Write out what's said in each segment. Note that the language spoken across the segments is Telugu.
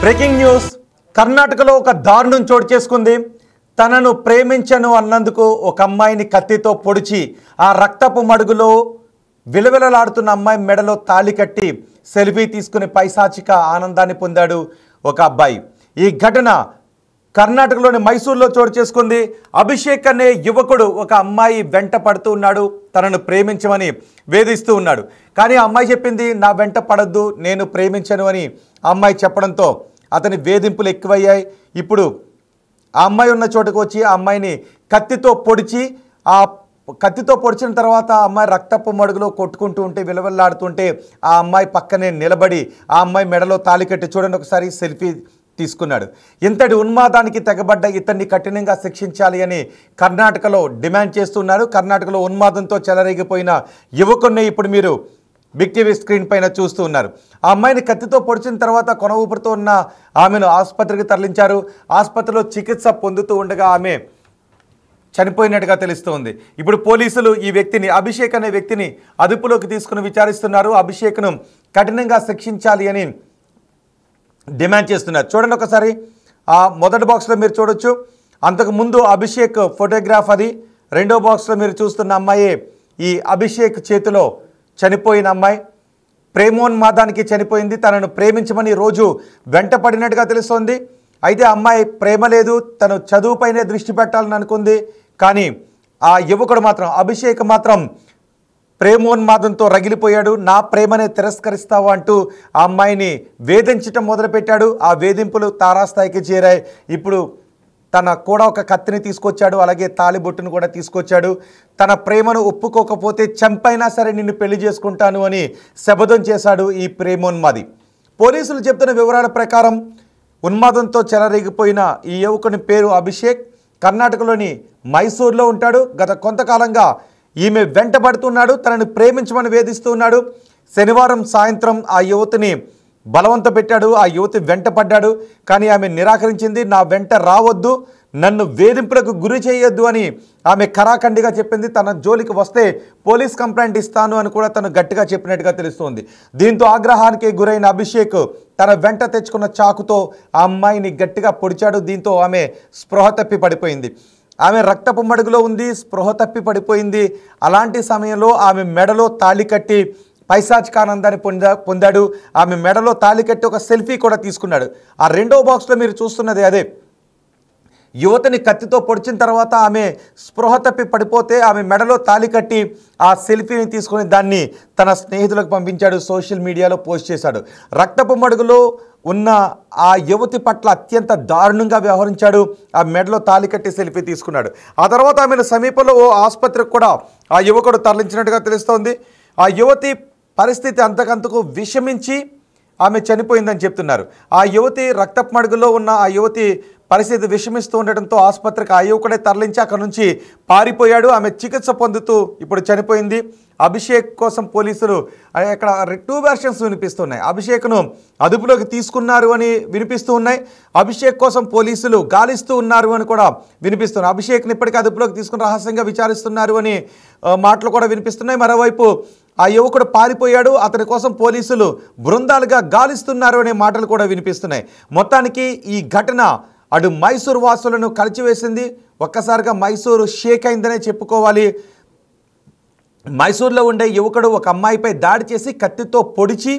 బ్రేకింగ్ న్యూస్ కర్ణాటకలో ఒక దారుణం చోటు చేసుకుంది. తనను ప్రేమించను అన్నందుకు ఒక అమ్మాయిని కత్తితో పొడిచి ఆ రక్తపు మడుగులో విలవిలలాడుతున్న అమ్మాయి మెడలో తాళి కట్టి సెల్ఫీ తీసుకుని పైశాచిక ఆనందాన్ని పొందాడు ఒక అబ్బాయి. ఈ ఘటన కర్ణాటకలోని మైసూర్లో చోటు చేసుకుంది. అభిషేక్ అనే యువకుడు ఒక అమ్మాయి వెంట పడుతూ ఉన్నాడు, తనను ప్రేమించమని వేధిస్తూ ఉన్నాడు. కానీ ఆ అమ్మాయి చెప్పింది నా వెంట పడద్దు, నేను ప్రేమించను అని ఆ అమ్మాయి చెప్పడంతో అతని వేధింపులు ఎక్కువయ్యాయి. ఇప్పుడు ఆ అమ్మాయి ఉన్న చోటుకు వచ్చి ఆ అమ్మాయిని కత్తితో పొడిచిన తర్వాత ఆ అమ్మాయి రక్తపు మడుగులో కొట్టుకుంటూ ఉంటే విలవల్లాడుతుంటే ఆ అమ్మాయి పక్కనే నిలబడి ఆ అమ్మాయి మెడలో తాళి కట్టి చూడండి ఒకసారి సెల్ఫీ తీసుకున్నాడు. ఇంతటి ఉన్మాదానికి తెగబడ్డ ఇతన్ని కఠినంగా శిక్షించాలి అని కర్ణాటకలో డిమాండ్ చేస్తున్నారు. కర్ణాటకలో ఉన్మాదంతో చెలరేగిపోయిన యువకుడిని ఇప్పుడు మీరు బిగ్ టీవీ స్క్రీన్ పైన చూస్తూ ఉన్నారు. ఆ అమ్మాయిని కత్తితో పొడిచిన తర్వాత కొన ఊపిరితో ఉన్న ఆమెను ఆసుపత్రికి తరలించారు. ఆసుపత్రిలో చికిత్స పొందుతూ ఉండగా ఆమె చనిపోయినట్టుగా తెలుస్తోంది. ఇప్పుడు పోలీసులు ఈ వ్యక్తిని అభిషేక్ అనే వ్యక్తిని అదుపులోకి తీసుకుని విచారిస్తున్నారు. అభిషేక్ను కఠినంగా శిక్షించాలి అని డిమాండ్ చేస్తున్నారు. చూడండి ఒకసారి ఆ మొదటి బాక్స్లో మీరు చూడొచ్చు. అంతకుముందు అభిషేక్ ఫోటోగ్రాఫ్ అది. రెండో బాక్స్లో మీరు చూస్తున్న అమ్మాయి ఈ అభిషేక్ చేతిలో చనిపోయిన అమ్మాయి. ప్రేమోన్మాదానికి చనిపోయింది. తనను ప్రేమించమని రోజు వెంట పడినట్టుగా తెలుస్తోంది. అయితే అమ్మాయి ప్రేమ లేదు, తను చదువుపైనే దృష్టి పెట్టాలని అనుకుంది. కానీ ఆ యువకుడు మాత్రం అభిషేక్ మాత్రం ప్రేమోన్మాదంతో రగిలిపోయాడు. నా ప్రేమనే తిరస్కరిస్తావు అంటూ ఆ అమ్మాయిని వేధించటం మొదలుపెట్టాడు. ఆ వేధింపులు తారాస్థాయికి చేరాయి. ఇప్పుడు తన కూడా ఒక కత్తిని తీసుకొచ్చాడు, అలాగే తాళిబొట్టును కూడా తీసుకొచ్చాడు. తన ప్రేమను ఒప్పుకోకపోతే చంపైనా సరే నిన్ను పెళ్లి చేసుకుంటాను అని శపథం చేశాడు ఈ ప్రేమోన్మాది. పోలీసులు చెప్తున్న వివరాల ప్రకారం ఉన్మాదంతో చెలరేగిపోయిన ఈ యువకుని పేరు అభిషేక్. కర్ణాటకలోని మైసూర్లో ఉంటాడు. గత కొంతకాలంగా ఈమె వెంటబడుతున్నాడు, తనని ప్రేమించమని వేధిస్తూ ఉన్నాడు. శనివారం సాయంత్రం ఆ యువతిని బలవంత పెట్టాడు. ఆ యువతి వెంట పడ్డాడు, కానీ ఆమె నిరాకరించింది. నా వెంట రావద్దు, నన్ను వేధింపులకు గురి చేయొద్దు అని ఆమె ఖరాఖండిగా చెప్పింది. తన జోలికి వస్తే పోలీస్ కంప్లైంట్ ఇస్తాను అని కూడా తను గట్టిగా చెప్పినట్టుగా తెలుస్తోంది. దీంతో ఆగ్రహానికి గురైన అభిషేక్ తన వెంట తెచ్చుకున్న చాకుతో ఆ అమ్మాయిని గట్టిగా పొడిచాడు. దీంతో ఆమె స్పృహ తప్పి పడిపోయింది. ఆమె రక్తపు మడుగులో ఉంది, స్పృహ తప్పి పడిపోయింది. అలాంటి సమయంలో ఆమె మెడలో తాళి కట్టి పైశాచికానందాన్ని పొందాడు. ఆమె మెడలో తాళి కట్టి ఒక సెల్ఫీ కూడా తీసుకున్నాడు. ఆ రెండో బాక్స్లో మీరు చూస్తున్నది అదే. యువతిని కత్తితో పొడిచిన తర్వాత ఆమె స్పృహ తప్పి పడిపోతే ఆమె మెడలో తాళి కట్టి ఆ సెల్ఫీని తీసుకొని దాన్ని తన స్నేహితులకు పంపించాడు, సోషల్ మీడియాలో పోస్ట్ చేశాడు. రక్తపు మడుగులో ఉన్న ఆ యువతి పట్ల అత్యంత దారుణంగా వ్యవహరించాడు. ఆ మెడలో తాళి కట్టి సెల్ఫీ తీసుకున్నాడు. ఆ తర్వాత ఆమెను సమీపంలో ఓ ఆసుపత్రికి కూడా ఆ యువకుడు తరలించినట్టుగా తెలుస్తోంది. ఆ యువతి పరిస్థితి అంతకంతకు విషమించి ఆమె చనిపోయిందని చెప్తున్నారు. ఆ యువతి రక్తపు మడుగులో ఉన్న ఆ యువతి పరిస్థితి విషమిస్తూ ఉండటంతో ఆసుపత్రికి ఆ యువకుడే తరలించి అక్కడ నుంచి పారిపోయాడు. ఆమె చికిత్స పొందుతూ ఇప్పుడు చనిపోయింది. అభిషేక్ కోసం పోలీసులు ఇక్కడ 2 వెర్షన్స్ వినిపిస్తున్నాయి. అభిషేక్ను అదుపులోకి తీసుకున్నారు అని వినిపిస్తూ ఉన్నాయి. అభిషేక్ కోసం పోలీసులు గాలిస్తూ ఉన్నారు అని కూడా వినిపిస్తున్నాయి. అభిషేక్ని ఇప్పటికీ అదుపులోకి తీసుకుని రహస్యంగా విచారిస్తున్నారు అని మాటలు కూడా వినిపిస్తున్నాయి. మరోవైపు ఆ యువకుడు పారిపోయాడు, అతని కోసం పోలీసులు బృందాలుగా గాలిస్తున్నారు అనే మాటలు కూడా వినిపిస్తున్నాయి. మొత్తానికి ఈ ఘటన అటు మైసూరు వాసులను కలిచివేసింది. ఒక్కసారిగా మైసూరు షేక్ అయిందనే చెప్పుకోవాలి. మైసూర్లో ఉండే యువకుడు ఒక అమ్మాయిపై దాడి చేసి కత్తితో పొడిచి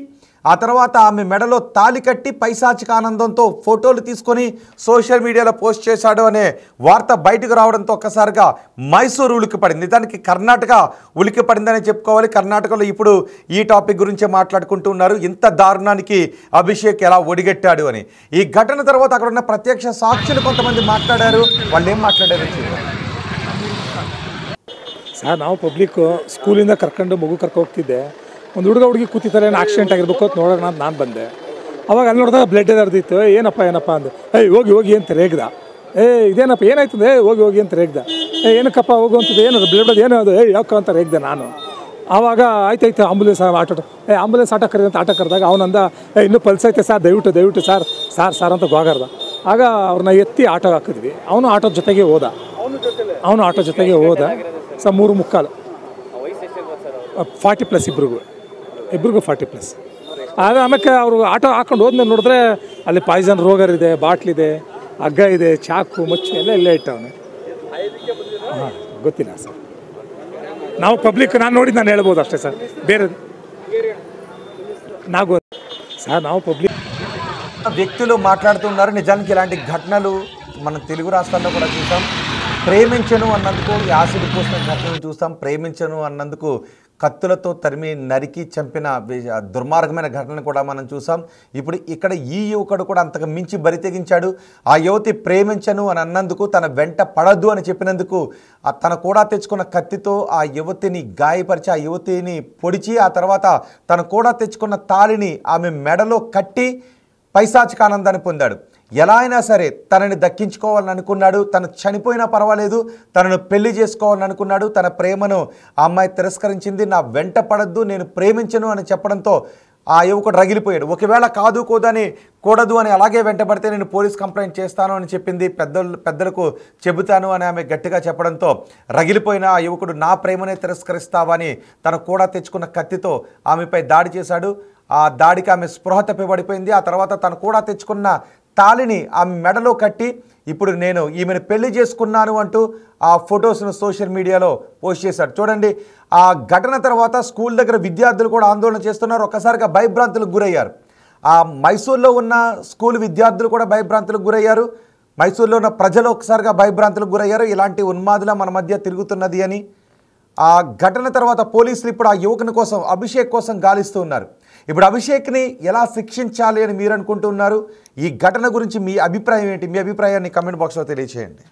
ఆ తర్వాత ఆమె మెడలో తాళి కట్టి పైశాచిక ఆనందంతో ఫోటోలు తీసుకొని సోషల్ మీడియాలో పోస్ట్ చేశాడు అనే వార్త బయటకు రావడంతో ఒక్కసారిగా మైసూరు ఉలిక్కిపడింది. దానికి కర్ణాటక ఉలిక్కిపడిందని చెప్పుకోవాలి. కర్ణాటకలో ఇప్పుడు ఈ టాపిక్ గురించే మాట్లాడుకుంటూ ఉన్నారు. ఇంత దారుణానికి అభిషేక్ ఎలా ఒడిగట్టాడు అని. ఈ ఘటన తర్వాత అక్కడ ఉన్న ప్రత్యక్ష సాక్షులు కొంతమంది మాట్లాడారు. వాళ్ళు ఏం మాట్లాడారు ಸರ್ ನಾವು ಪಬ್ಲಿಕ್ಕು ಸ್ಕೂಲಿಂದ ಕರ್ಕೊಂಡು ಮಗು ಹೋಗ್ತಿದ್ದೆ. ಒಂದು ಹುಡುಗಿ ಕೂತಿದ್ದಾರೆ, ಆಕ್ಸಿಡೆಂಟ್ ಆಗಿರ್ಬೇಕು ಅಂತ ನೋಡೋಣ ಅಂತ ನಾನು ಬಂದೆ. ಅವಾಗ ಅಲ್ಲಿ ನೋಡಿದಾಗ ಬ್ಲಡ್ ಹರಿದಿತ್ತು. ಏನಪ್ಪ ಅಂದು ಹೋಗಿ ಅಂತ ರೇಗ್ದ. ಇದೇನಪ್ಪ ಏನಾಯ್ತದೆ, ಹೋಗಿ ಅಂತ ರೇಗ್ದ. ಏನಕ್ಕಪ್ಪ ಹೋಗು ಅಂತದ್ದು, ಏನು ಬ್ಲಡ್ ಏನು ಅದು, ಯಾಕ ಅಂತ ರೇಗ್ದೆ ನಾನು. ಆವಾಗ ಆಯ್ತಾಯ್ತು ಆಂಬುಲೆನ್ಸ್ ಆಂಬುಲೆನ್ಸ್ ಆಟೋ ಕರೀ ಅಂತ ಆಟೋ ಕರೆದಾಗ ಅವನಂದ ಇನ್ನೂ ಪಲ್ಸ್ ಐತೆ ಸರ್, ದಯವಿಟ್ಟು ಸರ್ ಅಂತ ಗೋಗಾರ್ದ. ಆಗ ಅವ್ರನ್ನ ಎತ್ತಿ ಆಟೋ ಹಾಕಿದ್ವಿ. ಅವನು ಆಟೋ ಜೊತೆಗೆ ಹೋದ. ಸರ್ 3:45 40+ ಇಬ್ರಿಗೂ 40+. ಆಮೇಲೆ ಅವರು ಆಟೋ ಹಾಕೊಂಡು ಹೋದ್ಮೇಲೆ ನೋಡಿದ್ರೆ ಅಲ್ಲಿ ಪಾಯ್ಸನ್ ರೋಗರ್ ಇದೆ, ಬಾಟ್ಲಿದೆ, ಹಗ್ಗ ಇದೆ, ಚಾಕು, ಮಚ್ಚು ಎಲ್ಲ ಇಲ್ಲೇ ಇಟ್ಟವನು. ಹಾಂ, ಗೊತ್ತಿಲ್ಲ ಸರ್. ನಾವು ಪಬ್ಲಿಕ್ ನಾನು ನೋಡಿದ್ದು ನಾನು ಹೇಳ್ಬೋದು ಅಷ್ಟೇ ಸರ್. ಬೇರೆ నాకు సార్ ನಾವು పబ్లిక్ వ్యక్తులు మాట్లాడుతున్నారు. నిజానికి ఇలాంటి ఘటనలు మనం తెలుగు రాష్ట్రాల్లో కూడా చూసాం. ప్రేమించను అన్నందుకు యాసిడ్ పోసిన ఘటనలు చూస్తాం. ప్రేమించను అన్నందుకు కత్తులతో తరిమి నరికి చంపిన దుర్మార్గమైన ఘటనను కూడా మనం చూసాం. ఇప్పుడు ఇక్కడ ఈ యువకుడు కూడా అంతకు మించి బరి తెగించాడు. ఆ యువతి ప్రేమించను అని అన్నందుకు, తన వెంట పడద్దు అని చెప్పినందుకు తన కూడా తెచ్చుకున్న కత్తితో ఆ యువతిని గాయపరిచి, ఆ యువతిని పొడిచి, ఆ తర్వాత తన కూడా తెచ్చుకున్న తాళిని ఆమె మెడలో కట్టి పైశాచిక ఆనందాన్ని పొందాడు. ఎలా అయినా సరే తనని దక్కించుకోవాలని అనుకున్నాడు. తను చనిపోయినా పర్వాలేదు, తనను పెళ్లి చేసుకోవాలని అనుకున్నాడు. తన ప్రేమను ఆ అమ్మాయి తిరస్కరించింది. నా వెంట పడద్దు, నేను ప్రేమించను అని చెప్పడంతో ఆ యువకుడు రగిలిపోయాడు. ఒకవేళ కూడదు అని అలాగే వెంటబడితే నేను పోలీస్ కంప్లైంట్ చేస్తాను అని చెప్పింది. పెద్దలకు చెబుతాను అని ఆమె గట్టిగా చెప్పడంతో రగిలిపోయిన ఆ యువకుడు నా ప్రేమనే తిరస్కరిస్తావని తను కూడా తెచ్చుకున్న కత్తితో ఆమెపై దాడి చేశాడు. ఆ దాడికి ఆమె స్పృహ తప్పి పడిపోయింది. ఆ తర్వాత తను కూడా తెచ్చుకున్న తాళిని ఆమె మెడలో కట్టి ఇప్పుడు నేను ఈమెను పెళ్లి చేసుకున్నాను అంటూ ఆ ఫొటోస్ను సోషల్ మీడియాలో పోస్ట్ చేశాడు. చూడండి, ఆ ఘటన తర్వాత స్కూల్ దగ్గర విద్యార్థులు కూడా ఆందోళన చేస్తున్నారు. ఒక్కసారిగా భయభ్రాంతులకు గురయ్యారు. ఆ మైసూర్లో ఉన్న స్కూల్ విద్యార్థులు కూడా భయభ్రాంతులకు గురయ్యారు. మైసూర్లో ఉన్న ప్రజలు ఒక్కసారిగా భయభ్రాంతులకు గురయ్యారు. ఇలాంటి ఉన్మాదుల మన మధ్య తిరుగుతున్నది అని. ఆ ఘటన తర్వాత పోలీసులు ఇప్పుడు ఆ యువకుని కోసం, అభిషేక్ కోసం గాలిస్తూ ఉన్నారు. ఇప్పుడు అభిషేక్ని ఎలా శిక్షించాలి అని మీరు అనుకుంటున్నారు? ఈ ఘటన గురించి మీ అభిప్రాయం ఏంటి? మీ అభిప్రాయాన్ని కమెంట్ బాక్స్లో తెలియజేయండి.